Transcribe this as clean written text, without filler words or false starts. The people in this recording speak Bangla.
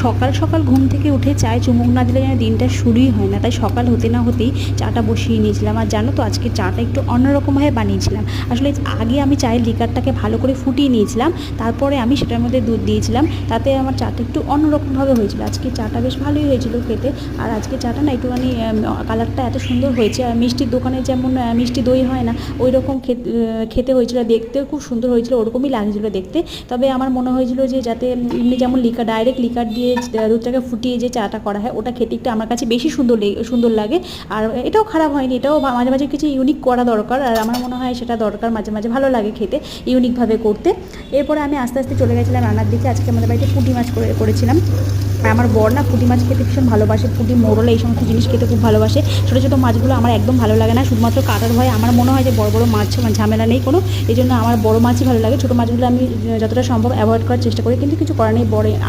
সকাল সকাল ঘুম থেকে উঠে চায়ে চুমুক না দিলে যেন দিনটা শুরুই হয় না, তাই সকাল হতে না হতেই চাটা বসিয়ে নিয়েছিলাম। আর জানো তো আজকে চাটা একটু অন্যরকমভাবে বানিয়েছিলাম। আসলে আগে আমি চায়ের লিকারটাকে ভালো করে ফুটিয়ে নিয়েছিলাম, তারপরে আমি সেটার মধ্যে দুধ দিয়েছিলাম, তাতে আমার চাটা একটু অন্যরকমভাবে হয়েছিল। আজকে চাটা বেশ ভালোই হয়েছিল খেতে। আর আজকে চাটা না একটুখানি কালারটা এত সুন্দর হয়েছে, আর মিষ্টির দোকানে যেমন মিষ্টি দই হয় না, ওই রকম খেতে হয়েছিল, দেখতেও খুব সুন্দর হয়েছিল, ওরকমই লাগছিল দেখতে। তবে আমার মনে হয়েছিল যে যাতে এমনি যেমন ডাইরেক্ট লিকার দিয়ে দুধটাকে ফুটিয়ে যে চাটা করা হয়, ওটা খেতে একটু আমার কাছে বেশি সুন্দর লাগে। আর এটাও খারাপ হয়নি, এটাও মাঝে মাঝে কিছু ইউনিক করা দরকার, আর আমার মনে হয় সেটা দরকার, মাঝে মাঝে ভালো লাগে খেতে ইউনিকভাবে করতে। এরপরে আমি আস্তে আস্তে চলে গেছিলাম রান্নার দিকে। আজকে আমাদের বাড়িতে পুঁটি মাছ করেছিলাম। আর আমার বর না পুঁটি মাছ খেতে ভীষণ ভালোবাসে, পুঁটি, মোরলা এই সমস্ত জিনিস খেতে খুব ভালোবাসে। ছোটো ছোটো মাছগুলো আমার একদম ভালো লাগে না, শুধুমাত্র কাটার ভয়ে আমার মনে হয় যে বড় বড় মাছ ঝামেলা নেই কোনো, এই জন্য আমার বড় মাছই ভালো লাগে। ছোটো মাছগুলো আমি যতটা সম্ভব অ্যাভয়েড করার চেষ্টা করি, কিন্তু কিছু করার নেই, বড়